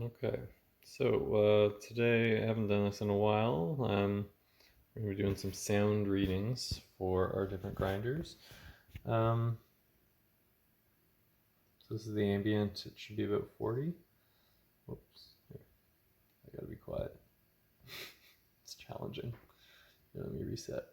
Okay, so today I haven't done this in a while. We're going to be doing some sound readings for our different grinders. So this is the ambient. It should be about 40. Whoops, here. I gotta be quiet. It's challenging. Here, let me reset.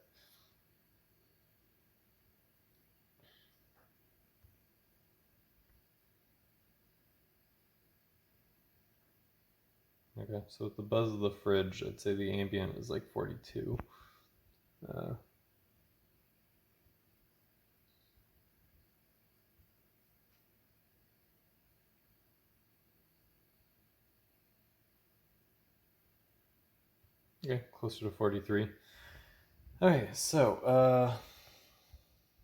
Okay, so with the buzz of the fridge, I'd say the ambient is like 42. Okay, closer to 43. Okay, so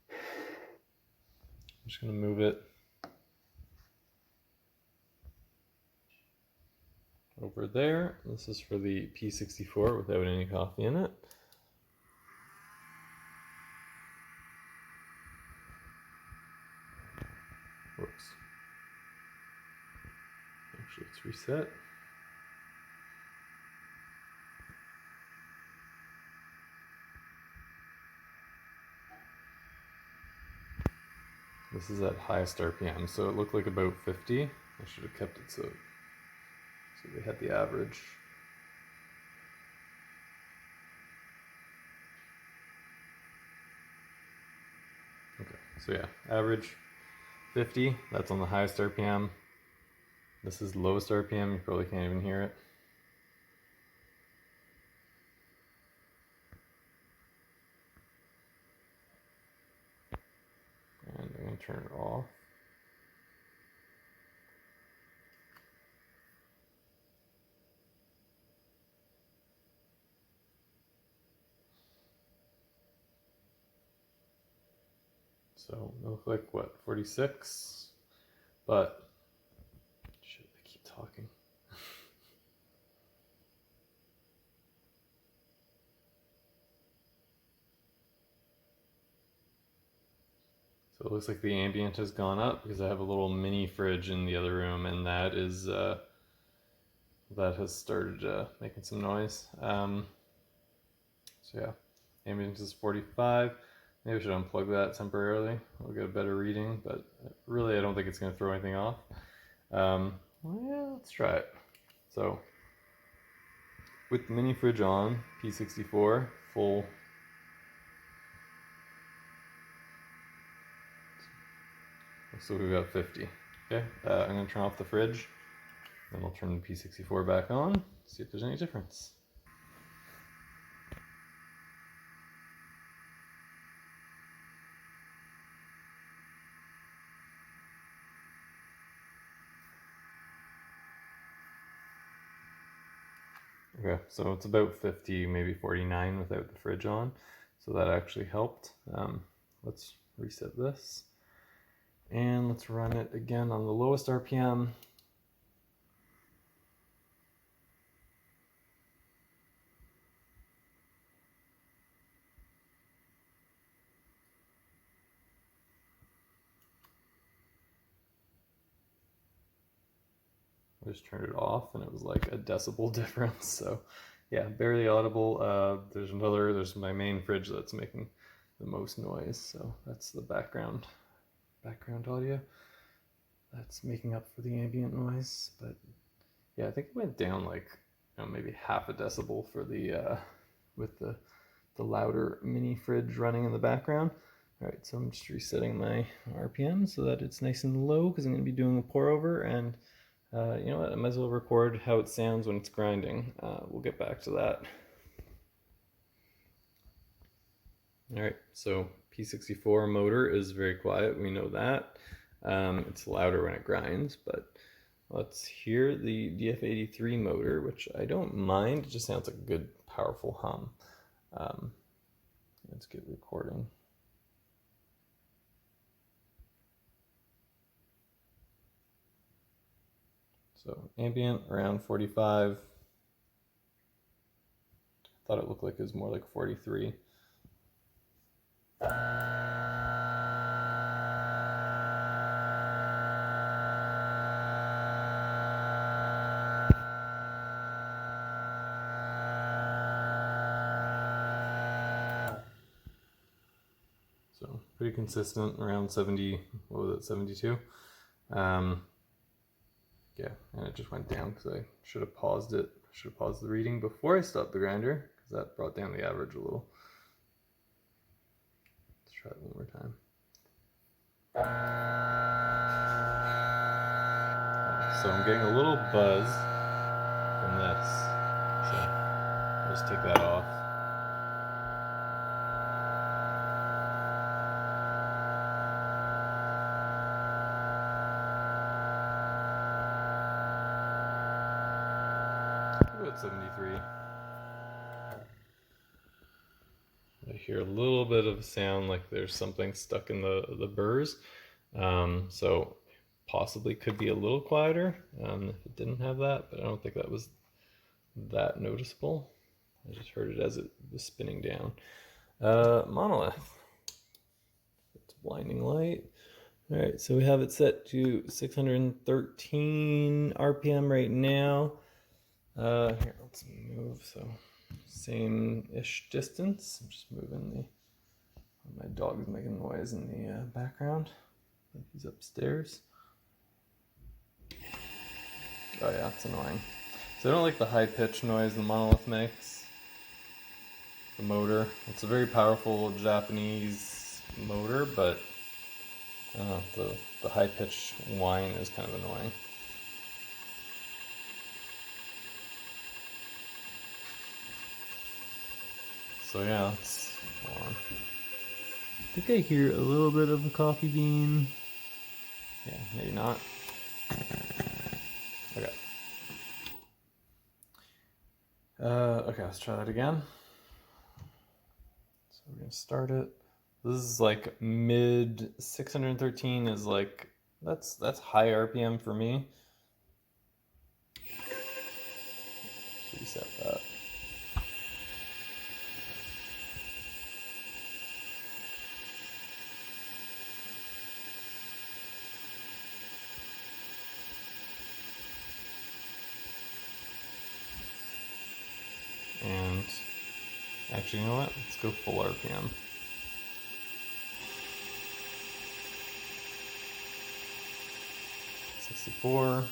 I'm just gonna move it over there. This is for the P64 without any coffee in it. Whoops. Actually, let's reset. This is at highest RPM, so it looked like about 50. I should have kept it so we had the average. Okay, so yeah, average 50, that's on the highest RPM. This is lowest RPM, you probably can't even hear it. And I'm going to turn it off. So it looked like what, 46? But shit, they keep talking. So it looks like the ambient has gone up because I have a little mini fridge in the other room, and that is that has started making some noise. So yeah, ambient is 45. Maybe I should unplug that temporarily. We'll get a better reading, but really I don't think it's going to throw anything off. Well, yeah, let's try it. So with the mini fridge on, P64, full. So we've got 50. Okay, I'm going to turn off the fridge, then we'll turn the P64 back on, see if there's any difference. Okay, so it's about 50, maybe 49 without the fridge on, so that actually helped. Let's reset this, and let's run it again on the lowest RPM. I just turned it off and it was like a decibel difference. So yeah, barely audible. There's my main fridge that's making the most noise. So that's the background audio. That's making up for the ambient noise. But yeah, I think it went down like, maybe half a decibel for the, with the louder mini fridge running in the background. All right, so I'm just resetting my RPM so that it's nice and low because I'm going to be doing a pour over, and you know what, I might as well record how it sounds when it's grinding. We'll get back to that. All right, so P64 motor is very quiet, we know that. It's louder when it grinds, but let's hear the DF83 motor, which I don't mind. It just sounds like a good, powerful hum. Let's get recording. So ambient around 45. Thought it looked like it was more like 43. pretty consistent around 70, what was it, 72? Yeah, and it just went down because I should have paused it. I should have paused the reading before I stopped the grinder because that brought down the average a little. Let's try it one more time. So I'm getting a little buzz from this. So I'll just take that off. About 73. I hear a little bit of sound like there's something stuck in the burrs. So possibly could be a little quieter if it didn't have that, but I don't think that was that noticeable. I just heard it as it was spinning down. Monolith. It's blinding light. All right, so we have it set to 613 RPM right now. Here, let's move, so same-ish distance. I'm just moving my dog is making noise in the background. I think he's upstairs. Oh yeah, it's annoying. So I don't like the high-pitched noise the Monolith makes. The motor, it's a very powerful Japanese motor, but I don't know, the high-pitched whine is kind of annoying. So yeah, hold on. I think I hear a little bit of the coffee bean. Yeah, maybe not. Okay. Okay, let's try that again. So we're gonna start it. This is like mid 613 is like, that's high RPM for me. Should reset that. And actually, you know what? Let's go full RPM. .64.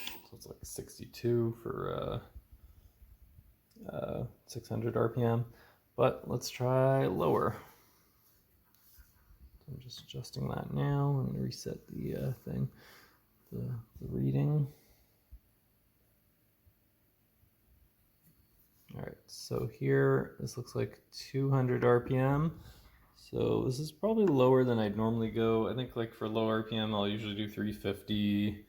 So it's like 62 for 600 RPM. But let's try lower. So I'm just adjusting that now. I'm going to reset the thing, the reading. All right, so here this looks like 200 RPM. So this is probably lower than I'd normally go. I think like for low RPM, I'll usually do 350,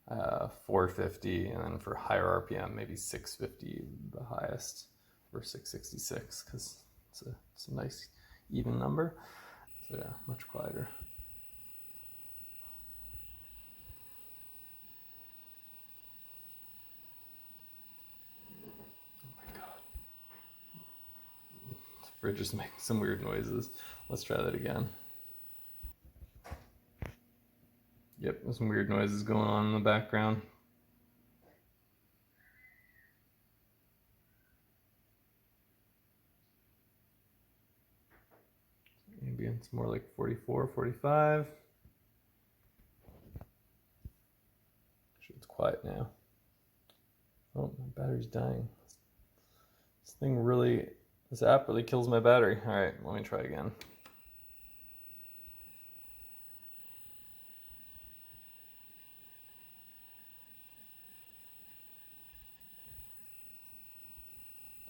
450, and then for higher RPM, maybe 650, the highest, or 666, because it's a nice even number. So yeah, much quieter. Fridge is making some weird noises. Let's try that again. Yep, there's some weird noises going on in the background. Maybe it's more like 44, 45. Actually, it's quiet now. Oh, my battery's dying. This app really kills my battery. All right, let me try again.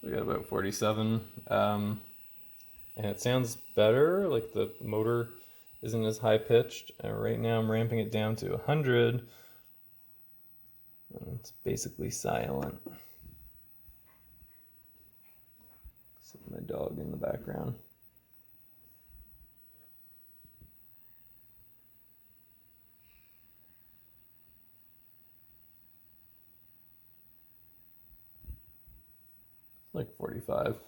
So we got about 47, and it sounds better. Like the motor isn't as high pitched. Right now I'm ramping it down to 100. And it's basically silent. Except my dog in the background. Like 45.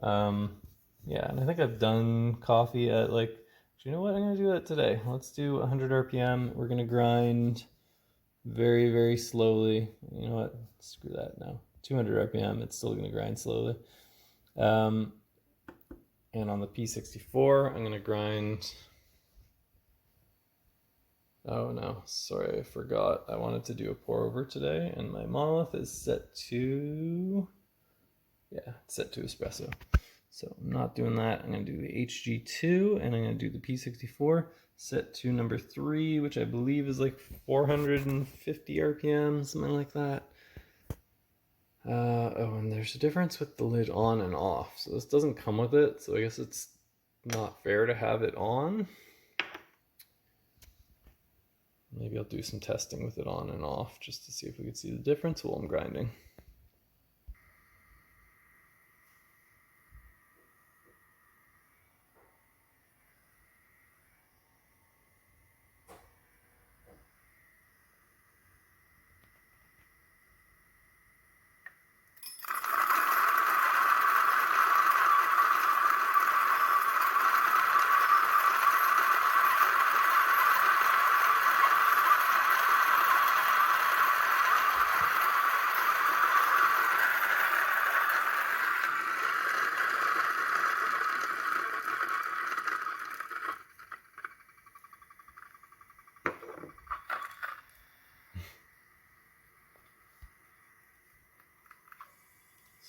Yeah, and I think I've done coffee at like, do you know what? I'm gonna do that today. Let's do 100 RPM. We're gonna grind very, very slowly. You know what? Screw that now. 200 RPM, it's still going to grind slowly. And on the P64, I'm going to grind... Oh no, sorry, I forgot. I wanted to do a pour over today, and my Monolith is set to... Yeah, it's set to espresso. So I'm not doing that. I'm going to do the HG2, and I'm going to do the P64, set to number 3, which I believe is like 450 RPM, something like that. Oh, and there's a difference with the lid on and off. So this doesn't come with it, so I guess it's not fair to have it on. Maybe I'll do some testing with it on and off just to see if we can see the difference while I'm grinding.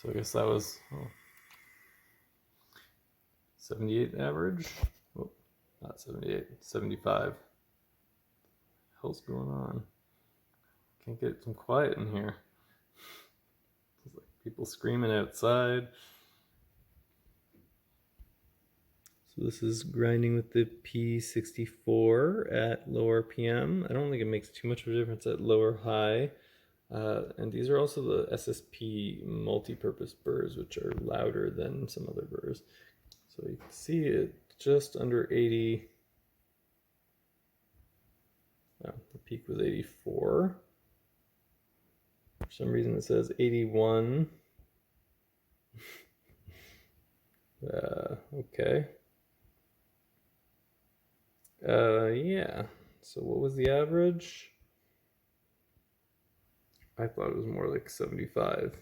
So I guess that was 78 average. Oh, not 78, 75. What the hell's going on? Can't get some quiet in here. It's like people screaming outside. So this is grinding with the P64 at low RPM. I don't think it makes too much of a difference at low or high. And these are also the SSP multi-purpose burrs, which are louder than some other burrs. So you can see it just under 80. Oh, the peak was 84. For some reason it says 81. Okay. Yeah. So what was the average? I thought it was more like 75.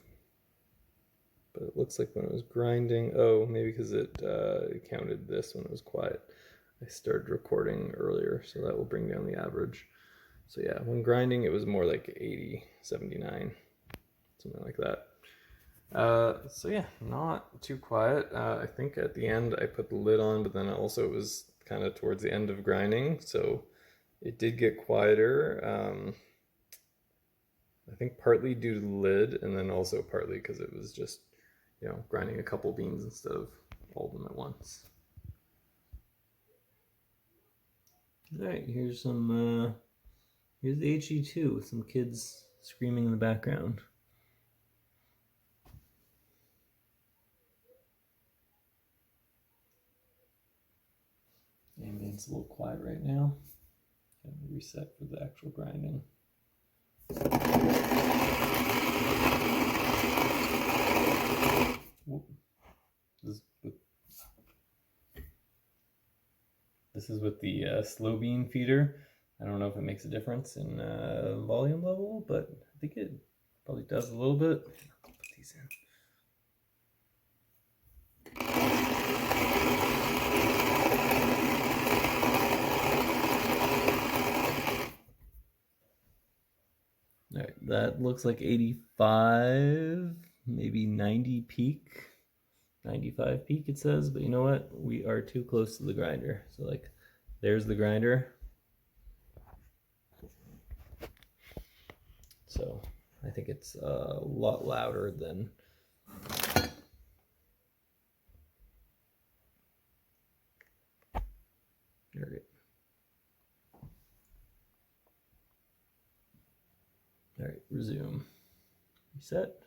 But it looks like when it was grinding, oh, maybe because it counted this when it was quiet. I started recording earlier, so that will bring down the average. So yeah, when grinding, it was more like 80, 79, something like that. So yeah, not too quiet. I think at the end I put the lid on, but then also it was kind of towards the end of grinding, so it did get quieter. I think partly due to the lid, and then also partly because it was just, you know, grinding a couple beans instead of all of them at once. All right, here's some, here's the HG2 with some kids screaming in the background. Ambient's a little quiet right now. Can reset for the actual grinding. This is with the slow bean feeder. I don't know if it makes a difference in volume level, but I think it probably does a little bit. I'll put these in. All right, that looks like 85, maybe 90 peak, 95 peak it says, but you know what? We are too close to the grinder. So like, there's the grinder. So I think it's a lot louder than all right. All right, resume. Reset.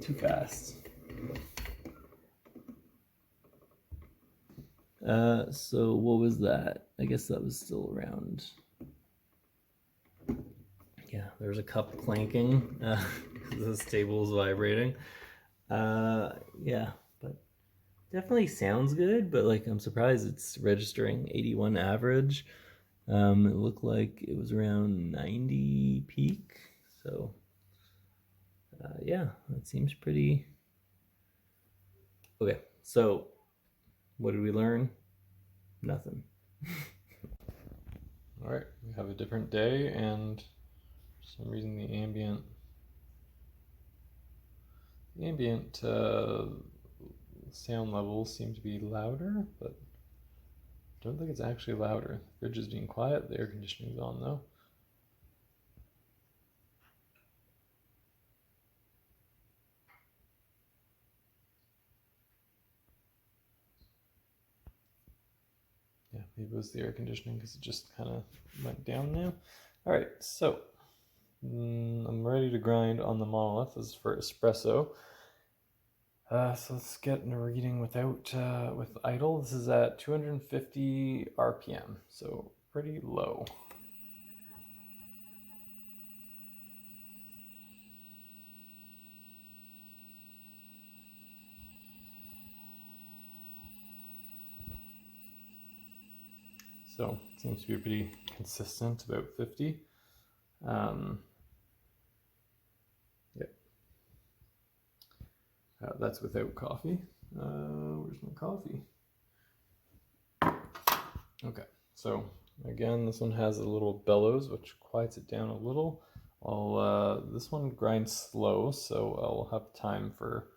Too fast. So what was that? I guess that was still around. Yeah, there's a cup clanking because this table is vibrating. Yeah, but definitely sounds good, but like I'm surprised it's registering 81 average. It looked like it was around 90 peak, so yeah, that seems pretty. Okay, so what did we learn? Nothing. All right, we have a different day, and for some reason the ambient sound levels seem to be louder, but I don't think it's actually louder. The fridge is being quiet, the air conditioning's on though. Yeah, maybe it was the air conditioning because it just kind of went down now. All right, so I'm ready to grind on the Monolith. This is for espresso. So let's get a reading without with idle. This is at 250 RPM, so pretty low. So it seems to be pretty consistent, about 50. Yep. That's without coffee. Where's my coffee? Okay, so again, this one has a little bellows, which quiets it down a little. This one grinds slow, so I'll have time for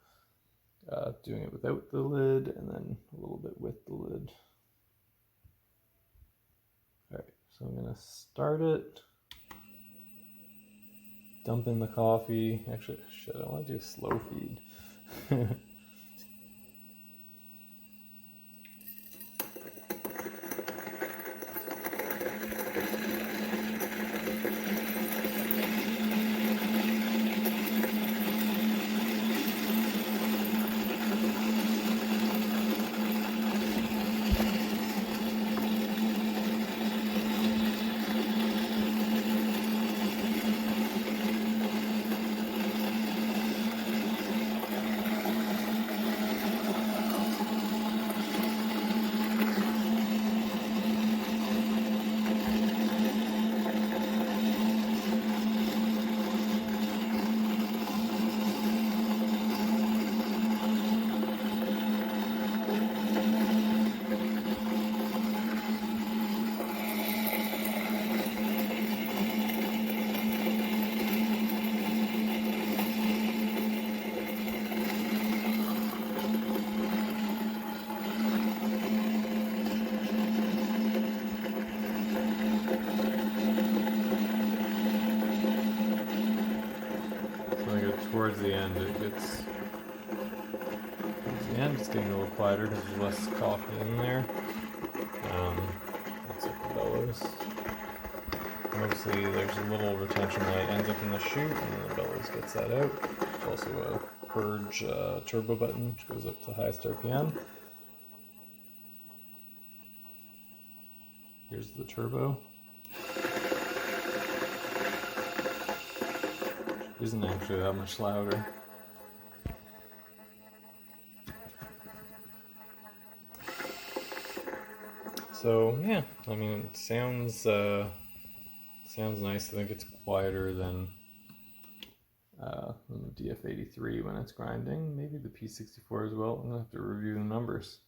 doing it without the lid and then a little bit with the lid. All right, so I'm gonna start it. Dump in the coffee. Actually, shit, I want to do a slow feed. Towards the end, it's getting a little quieter because there's less coffee in there. That's like the bellows. Mostly there's a little retention that ends up in the chute, and then the bellows gets that out. There's also a purge turbo button, which goes up to highest RPM. Here's the turbo. Isn't actually that much louder. So yeah, I mean, it sounds nice. I think it's quieter than the DF83 when it's grinding. Maybe the P64 as well. I'm gonna have to review the numbers.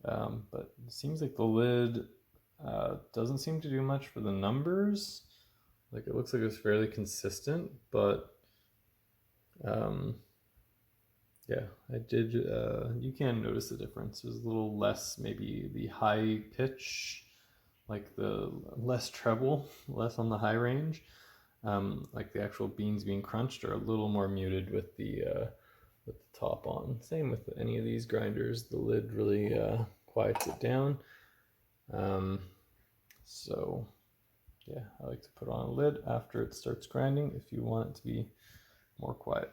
But it seems like the lid doesn't seem to do much for the numbers. Like it looks like it's fairly consistent, but yeah, I did. You can notice the difference. There's a little less, maybe the high pitch, like the less treble, less on the high range. Like the actual beans being crunched are a little more muted with the top on. Same with any of these grinders. The lid really quiets it down. So yeah, I like to put on a lid after it starts grinding if you want it to be more quiet.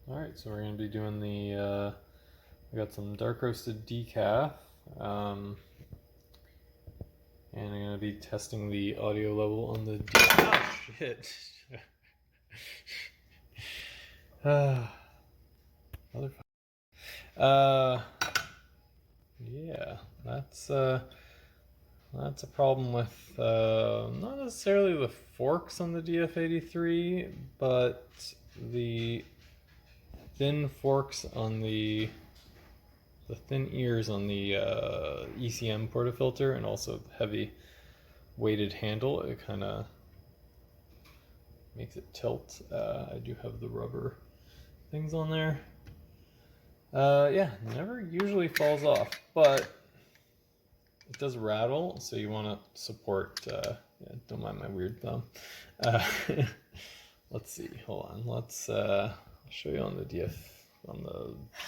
All right, so we're gonna be doing the, I got some dark roasted decaf, and I'm gonna be testing the audio level on the oh shit. Motherfucker. Yeah, that's a problem with not necessarily the forks on the DF83, but the thin forks on the thin ears on the ECM portafilter, and also the heavy weighted handle. It kind of makes it tilt. I do have the rubber things on there. Yeah, never usually falls off, but it does rattle, so you want to support. Yeah, don't mind my weird thumb. Uh, let's see. Hold on. Let's. I'll show you on the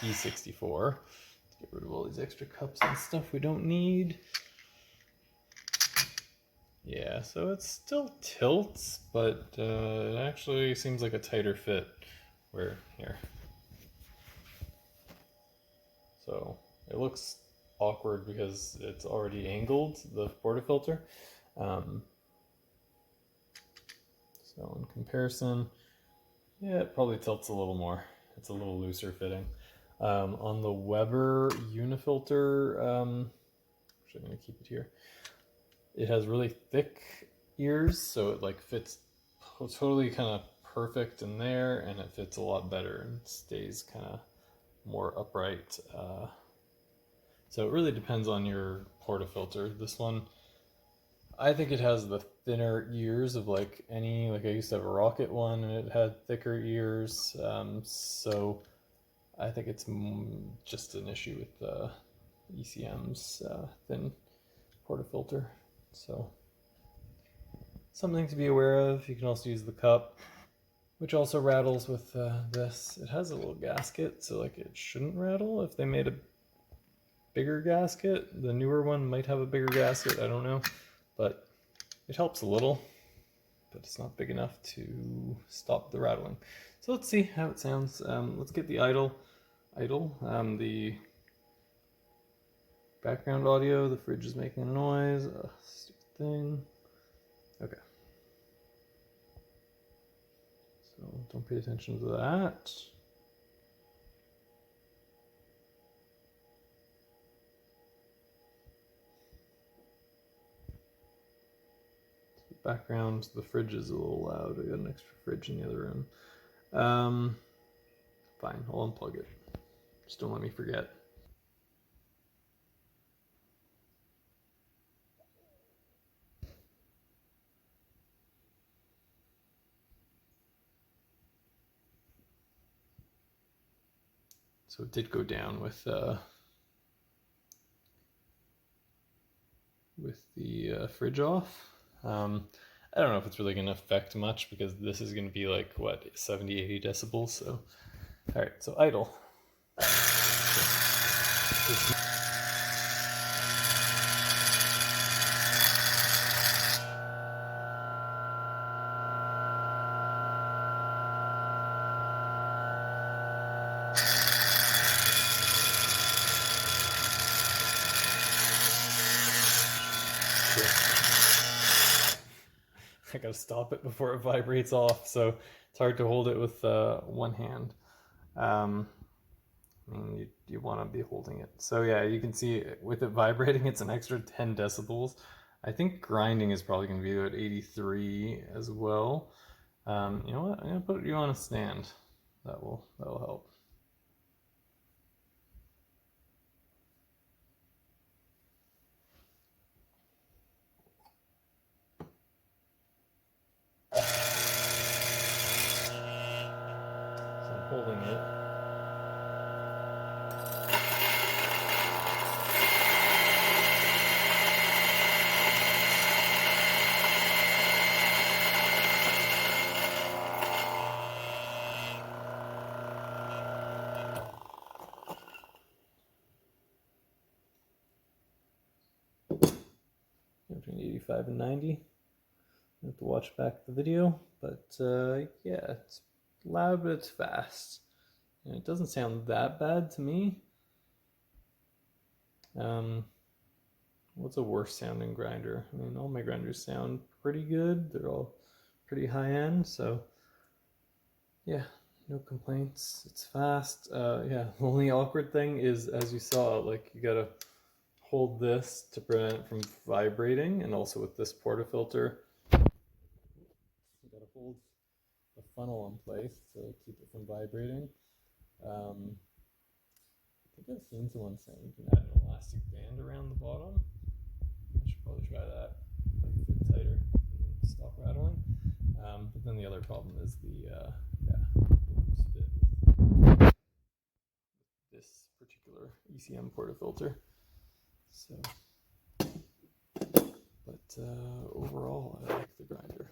P64. Let's get rid of all these extra cups and stuff we don't need. Yeah, so it still tilts, but it actually seems like a tighter fit. Where here. So it looks awkward because it's already angled, the portafilter. So in comparison, yeah, it probably tilts a little more. It's a little looser fitting. On the Weber unifilter, actually I'm gonna keep it here. It has really thick ears, so it like fits totally kind of perfect in there, and it fits a lot better and stays kind of more upright. So it really depends on your portafilter. This one, I think it has the thinner ears of like any, like I used to have a Rocket one and it had thicker ears. So I think it's just an issue with ECM's thin portafilter. So something to be aware of. You can also use the cup, which also rattles with this. It has a little gasket, so like it shouldn't rattle. If they made a bigger gasket, the newer one might have a bigger gasket, I don't know, but it helps a little, but it's not big enough to stop the rattling. So let's see how it sounds. Let's get the idle, the background audio. The fridge is making a noise. Stupid thing. Okay. So don't pay attention to that. Background, the fridge is a little loud. I got an extra fridge in the other room. Fine, I'll unplug it. Just don't let me forget. So it did go down with the fridge off. I don't know if it's really going to affect much because this is going to be like, what, 70, 80 decibels. So, all right, so idle. I gotta stop it before it vibrates off, so it's hard to hold it with one hand. I mean, you want to be holding it. So yeah, you can see with it vibrating, it's an extra 10 decibels. I think grinding is probably going to be about 83 as well. You know what? I'm gonna put you on a stand. That will help. So I'm holding it. Between 85 and 90. I have to watch back the video, but yeah, it's loud, but it's fast. And it doesn't sound that bad to me. What's a worse sounding grinder? I mean, all my grinders sound pretty good. They're all pretty high end, so yeah, no complaints. It's fast. Yeah, the only awkward thing is, as you saw, like you gotta hold this to prevent it from vibrating, and also with this portafilter, you gotta hold the funnel in place to keep it from vibrating. I think I've seen someone saying you can add an elastic band around the bottom. I should probably try that, make it fit tighter and stop rattling. But then the other problem is the loose fit with this particular ECM portafilter. So, but overall, I like the grinder.